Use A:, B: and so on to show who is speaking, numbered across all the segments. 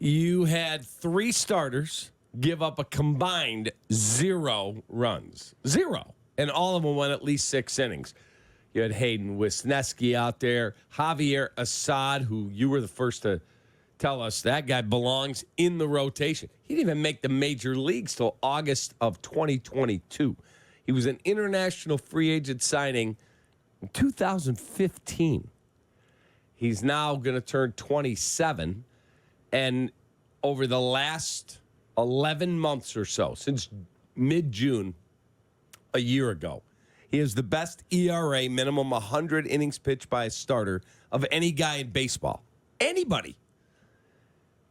A: You had three starters give up a combined 0 runs. 0. And all of them went at least 6 innings. You had Hayden Wisniewski out there, Javier Assad, who you were the first to tell us that guy belongs in the rotation. He didn't even make the major leagues till August of 2022. He was an international free agent signing in 2015. He's now going to turn 27. And over the last 11 months or so, since mid-June a year ago, he has the best ERA, minimum 100 innings pitched by a starter, of any guy in baseball. Anybody.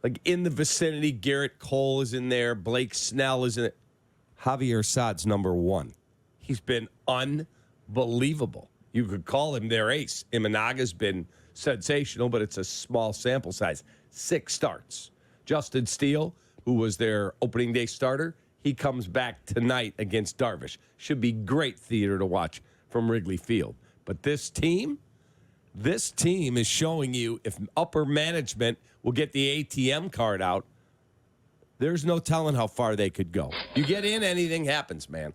A: Like in the vicinity, Garrett Cole is in there. Blake Snell is in it. Javier Assad's number 1. He's been unbelievable. You could call him their ace. Imanaga's been sensational, but it's a small sample size. 6 starts. Justin Steele, who was their opening day starter, he comes back tonight against Darvish. Should be great theater to watch from Wrigley Field. But this team is showing you if upper management will get the ATM card out, there's no telling how far they could go. You get in, anything happens, man.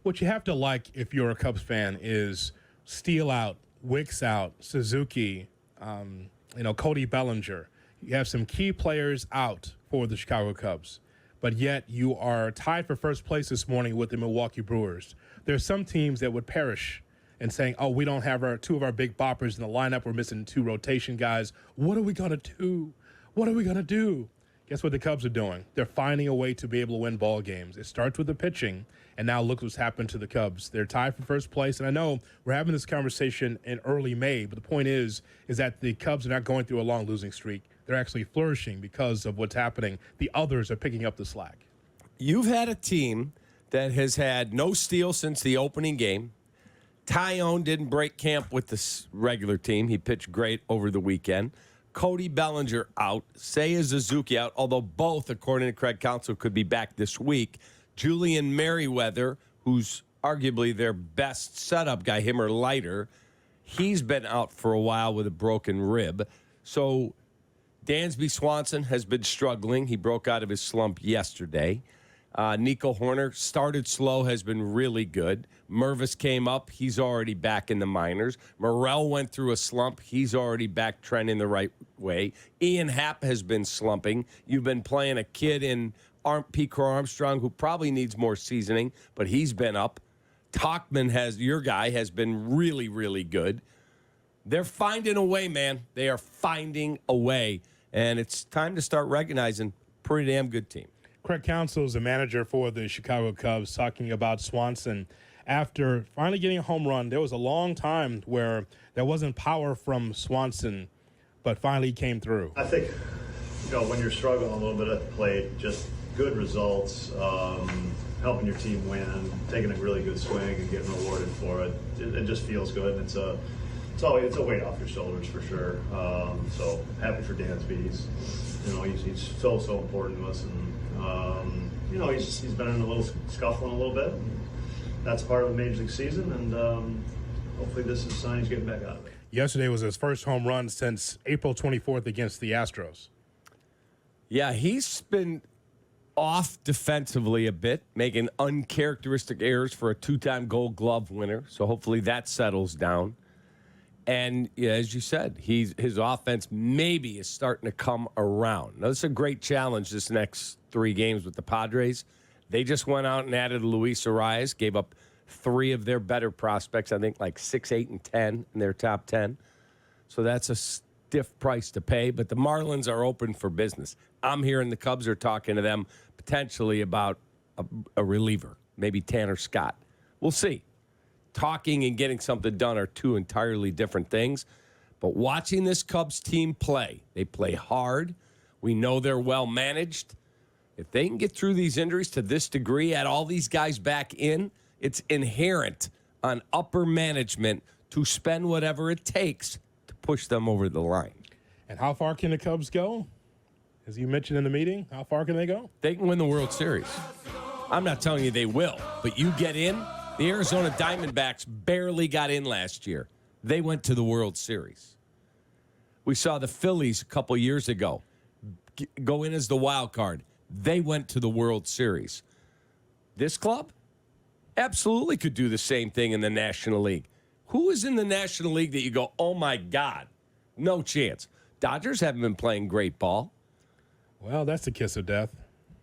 B: What you have to like if you're a Cubs fan is Steele out, Wicks out, Suzuki, Cody Bellinger. You have some key players out for the Chicago Cubs, but yet you are tied for first place this morning with the Milwaukee Brewers. There's some teams that would perish and saying, oh, we don't have two of our big boppers in the lineup. We're missing 2 rotation guys. What are we going to do? What are we going to do? Guess what the Cubs are doing? They're finding a way to be able to win ball games. It starts with the pitching, and now look what's happened to the Cubs. They're tied for first place, and I know we're having this conversation in early May, but the point is that the Cubs are not going through a long losing streak. They're actually flourishing because of what's happening. The others are picking up the slack.
A: You've had a team that has had no steal since the opening game. Tyone didn't break camp with the regular team. He pitched great over the weekend. Cody Bellinger out. Seiya Suzuki out, although both, according to Craig Counsell, could be back this week. Julian Merriweather, who's arguably their best setup guy, him or Leiter, he's been out for a while with a broken rib. So Dansby Swanson has been struggling. He broke out of his slump yesterday. Nico Horner started slow, has been really good. Mervis came up. He's already back in the minors. Morrell went through a slump. He's already back trending the right way. Ian Happ has been slumping. You've been playing a kid in Pico Armstrong who probably needs more seasoning, but he's been up. Tauchman, your guy, has been really, really good. They're finding a way, man. They are finding a way, and it's time to start recognizing pretty damn good team.
B: Craig Counsell is the manager for the Chicago Cubs, talking about Swanson. After finally getting a home run, there was a long time where there wasn't power from Swanson, but finally he came through.
C: I think, when you're struggling a little bit at the plate, just good results, helping your team win, taking a really good swing and getting rewarded for it, it just feels good. And it's a weight off your shoulders for sure. So happy for Dansby. He's so important to us, and he's been in a little scuffling a little bit. And that's part of the major league season, and hopefully this is a sign he's getting back out of it.
B: Yesterday was his first home run since April 24th against the Astros.
A: Yeah, he's been off defensively a bit, making uncharacteristic errors for a 2-time Gold Glove winner. So hopefully that settles down. And as you said, his offense maybe is starting to come around. Now, this is a great challenge this next 3 games with the Padres. They just went out and added Luis Arias, gave up 3 of their better prospects, I think like 6, 8, and 10 in their top 10. So that's a stiff price to pay, but the Marlins are open for business. I'm hearing the Cubs are talking to them potentially about a reliever, maybe Tanner Scott. We'll see. Talking and getting something done are 2 entirely different things. But watching this Cubs team play, they play hard. We know they're well managed. If they can get through these injuries to this degree, add all these guys back in, it's inherent on upper management to spend whatever it takes to push them over the line.
B: And how far can the Cubs go? As you mentioned in the meeting, how far can they go?
A: They can win the World Series. I'm not telling you they will, but you get in. The Arizona Diamondbacks barely got in last year. They went to the World Series. We saw the Phillies a couple years ago go in as the wild card. They went to the World Series. This club absolutely could do the same thing in the National League. Who is in the National League that you go, oh, my God, no chance? Dodgers haven't been playing great ball.
B: Well, that's the kiss of death.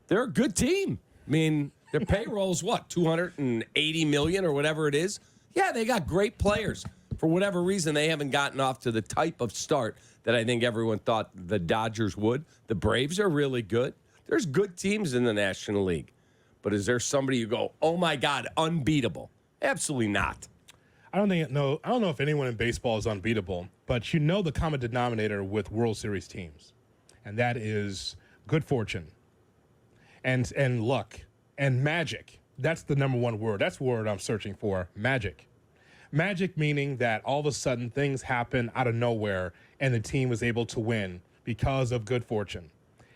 A: They're a good team. I mean, their payroll's what, $280 million or whatever it is? Yeah, they got great players. For whatever reason, they haven't gotten off to the type of start that I think everyone thought the Dodgers would. The Braves are really good. There's good teams in the National League. But is there somebody you go, oh, my God, unbeatable? Absolutely not.
B: I don't know if anyone in baseball is unbeatable, but you know the common denominator with World Series teams, and that is good fortune and luck and magic. That's the number one word. That's the word I'm searching for, magic. Magic meaning that all of a sudden things happen out of nowhere and the team was able to win because of good fortune.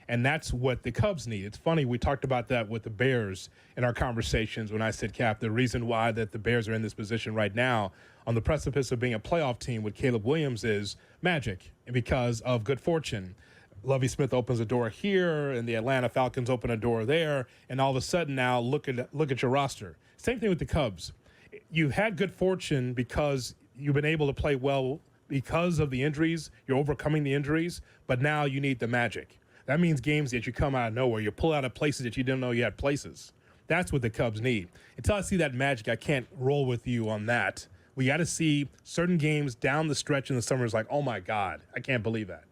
B: And that's what the Cubs need. It's funny, we talked about that with the Bears in our conversations when I said, Cap, the reason why that the Bears are in this position right now on the precipice of being a playoff team with Caleb Williams is magic because of good fortune. Lovie Smith opens a door here, and the Atlanta Falcons open a door there, and all of a sudden now look at your roster. Same thing with the Cubs. You had good fortune because you've been able to play well because of the injuries. You're overcoming the injuries, but now you need the magic. That means games that you come out of nowhere. You pull out of places that you didn't know you had places. That's what the Cubs need. Until I see that magic, I can't roll with you on that. We got to see certain games down the stretch in the summer is like, oh, my God, I can't believe that.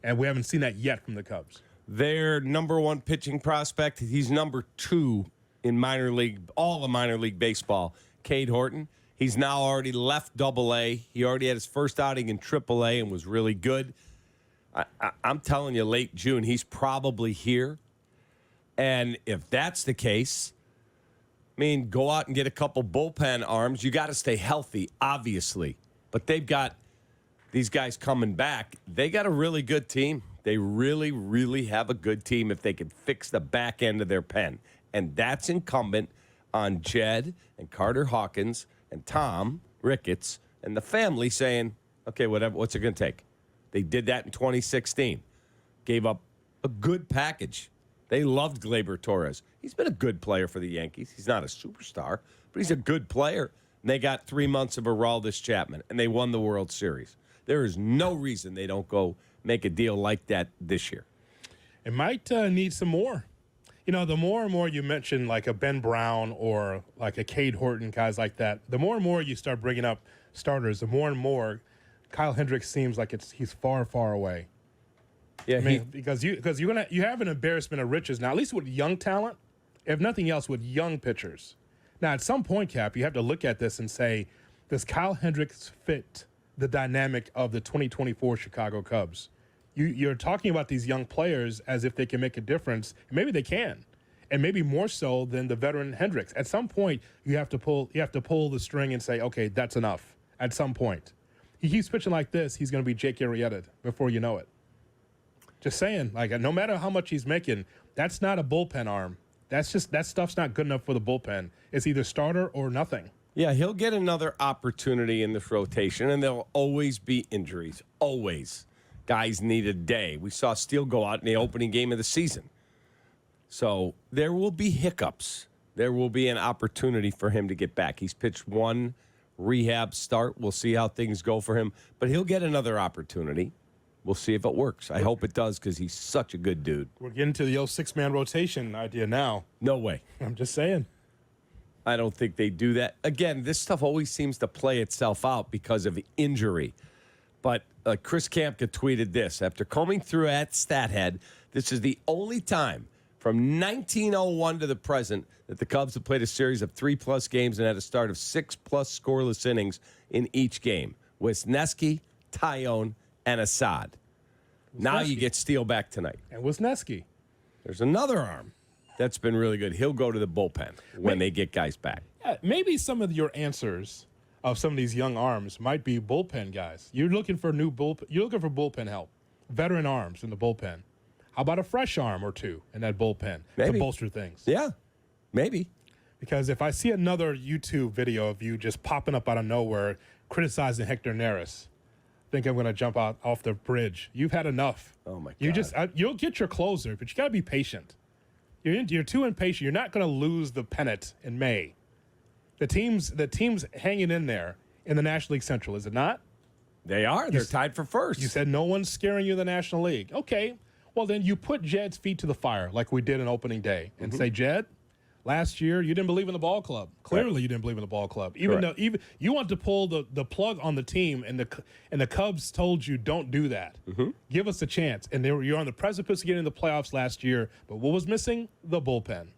B: And we haven't seen that yet from the Cubs.
A: Their number one pitching prospect, he's number 2 in minor league, all of minor league baseball, Cade Horton. He's now already left Double-A. He already had his first outing in Triple-A and was really good. I'm telling you, late June, he's probably here. And if that's the case, I mean, go out and get a couple bullpen arms. You got to stay healthy, obviously. But they've got these guys coming back. They got a really good team. They really, really have a good team if they can fix the back end of their pen. And that's incumbent on Jed and Carter Hawkins and Tom Ricketts and the family saying, okay, what's it going to take? They did that in 2016. Gave up a good package. They loved Gleyber Torres. He's been a good player for the Yankees. He's not a superstar, but he's a good player. And they got 3 months of Aroldis Chapman, and they won the World Series. There is no reason they don't go make a deal like that this year.
B: It might need some more. You know, the more and more you mention like a Ben Brown or like a Cade Horton, guys like that, the more and more you start bringing up starters, the more and more Kyle Hendricks seems like he's far, far away.
A: Yeah,
B: I mean, because you have an embarrassment of riches now, at least with young talent, if nothing else, with young pitchers. Now, at some point, Cap, you have to look at this and say, does Kyle Hendricks fit the dynamic of the 2024 Chicago Cubs? You're talking about these young players as if they can make a difference, and maybe they can, and maybe more so than the veteran Hendricks. At some point, you have to pull the string and say, okay, that's enough. At some point, he keeps pitching like this, he's going to be Jake Arrieta before you know it. Just saying, like, no matter how much he's making, that's not a bullpen arm. That stuff's not good enough for the bullpen. It's either starter or nothing.
A: Yeah, he'll get another opportunity in this rotation, and there'll always be injuries. Always. Guys need a day. We saw Steele go out in the opening game of the season. So there will be hiccups. There will be an opportunity for him to get back. He's pitched one rehab start. We'll see how things go for him. But he'll get another opportunity. We'll see if it works. I hope it does because he's such a good dude.
B: We're getting to the old 6-man rotation idea now.
A: No way.
B: I'm just saying.
A: I don't think they do that. Again, this stuff always seems to play itself out because of injury. But Chris Kampka tweeted this. After combing through at StatHead, this is the only time from 1901 to the present that the Cubs have played a series of 3+ games and had a start of 6+ scoreless innings in each game. Wisniewski, Tyone, and Assad. Now you get Steele back tonight.
B: And Wisniewski.
A: There's another arm that's been really good. He'll go to the bullpen when they get guys back.
B: Yeah, maybe some of your answers of some of these young arms might be bullpen guys. You're looking for bullpen help, veteran arms in the bullpen. How about a fresh arm or two in that bullpen to bolster things?
A: Yeah, maybe.
B: Because if I see another YouTube video of you just popping up out of nowhere criticizing Hector Neris, think I'm going to jump out off the bridge. You've had enough.
A: Oh my God.
B: You'll get your closer, but you got to be patient. You're too impatient. You're not going to lose the pennant in May. The team's hanging in there in the National League Central, is it not?
A: They are. They're tied for first.
B: You said no one's scaring you in the National League. Okay. Well, then you put Jed's feet to the fire like we did on opening day and say, Jed, last year you didn't believe in the ball club. Clearly you didn't believe in the ball club. Even you want to pull the plug on the team, and the Cubs told you don't do that. Give us a chance. And you're on the precipice of getting in the playoffs last year, but what was missing? The bullpen.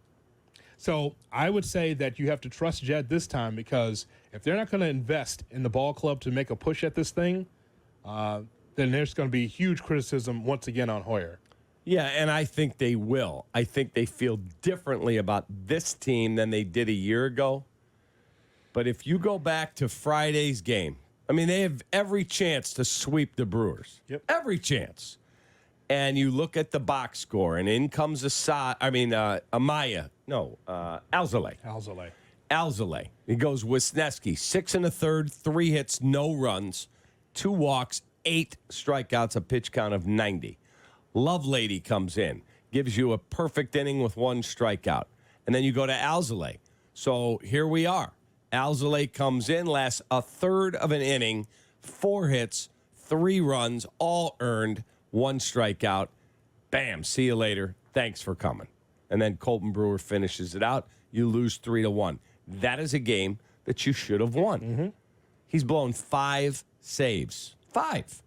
B: So I would say that you have to trust Jed this time, because if they're not going to invest in the ball club to make a push at this thing, then there's going to be huge criticism once again on Hoyer.
A: Yeah, and I think they will. I think they feel differently about this team than they did a year ago. But if you go back to Friday's game, I mean, they have every chance to sweep the Brewers.
B: Yep.
A: Every chance. And you look at the box score, and in comes Alzolay. Alzolay. He goes Wisniewski, 6 1/3, 3 hits, no runs, 2 walks, 8 strikeouts, a pitch count of 90. Lovelady comes in, gives you a perfect inning with 1 strikeout. And then you go to Alzolay. So here we are. Alzolay comes in, lasts a third of an inning, 4 hits, 3 runs, all earned, 1 strikeout. Bam, see you later. Thanks for coming. And then Colton Brewer finishes it out. You lose 3-1. That is a game that you should have won. He's blown 5 saves. 5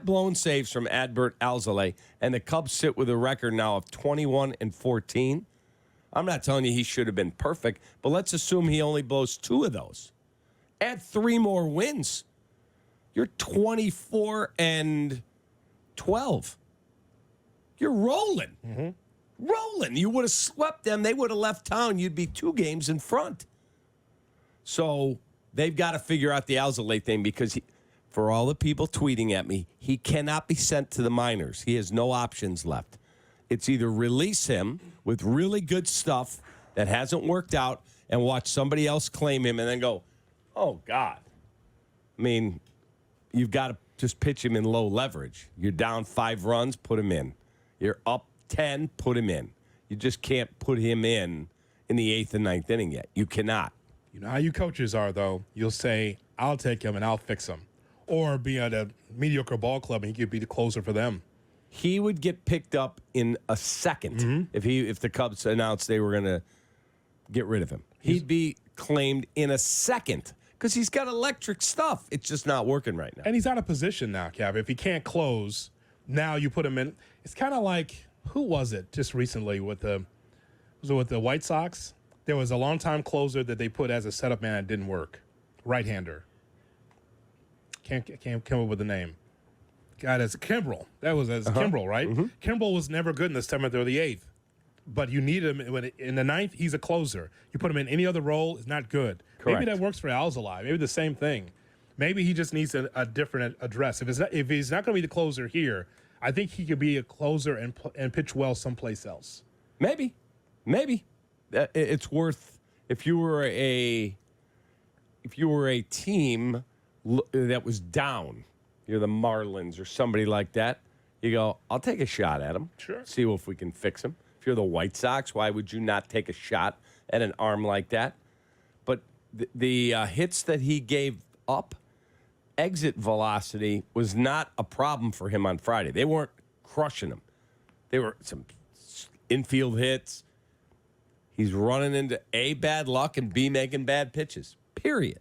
A: blown saves from Adbert Alzolay, and the Cubs sit with a record now of 21-14. I'm not telling you he should have been perfect, but let's assume he only blows 2 of those. Add 3 more wins. You're 24-12. You're rolling. Rolling. You would have swept them. They would have left town. You'd be 2 games in front. So they've got to figure out the Alzolay thing, because for all the people tweeting at me, he cannot be sent to the minors. He has no options left. It's either release him with really good stuff that hasn't worked out and watch somebody else claim him and then go, oh, God. I mean, you've got to just pitch him in low leverage. You're down 5 runs, put him in. You're up 10, put him in. You just can't put him in the 8th and 9th inning yet. You cannot.
B: You know how you coaches are, though. You'll say, I'll take him and I'll fix him. Or be at a mediocre ball club and he could be the closer for them.
A: He would get picked up in a second if the Cubs announced they were going to get rid of him. He'd be claimed in a second because he's got electric stuff. It's just not working right now.
B: And he's out of position now, Cav. If he can't close, now you put him in. It's kind of like, who was it just recently with the White Sox? There was a longtime closer that they put as a setup man that didn't work. Right-hander. Can't come up with the name. God, it's Kimbrel. That was Kimbrel, right? Kimbrel was never good in the 7th or the 8th. But you need him in the 9th. He's a closer. You put him in any other role, it's not good.
A: Correct.
B: Maybe that works for Alzolay. Maybe the same thing. Maybe he just needs a different address. If he's not going to be the closer here, I think he could be a closer and pitch well someplace else.
A: Maybe. It's worth, if you were a team that was down, you're the Marlins or somebody like that, you go, I'll take a shot at him.
B: Sure.
A: See if we can fix him. If you're the White Sox, why would you not take a shot at an arm like that? But the hits that he gave up, exit velocity was not a problem for him on Friday. They weren't crushing him. They were some infield hits. He's running into A, bad luck, and B, making bad pitches, period.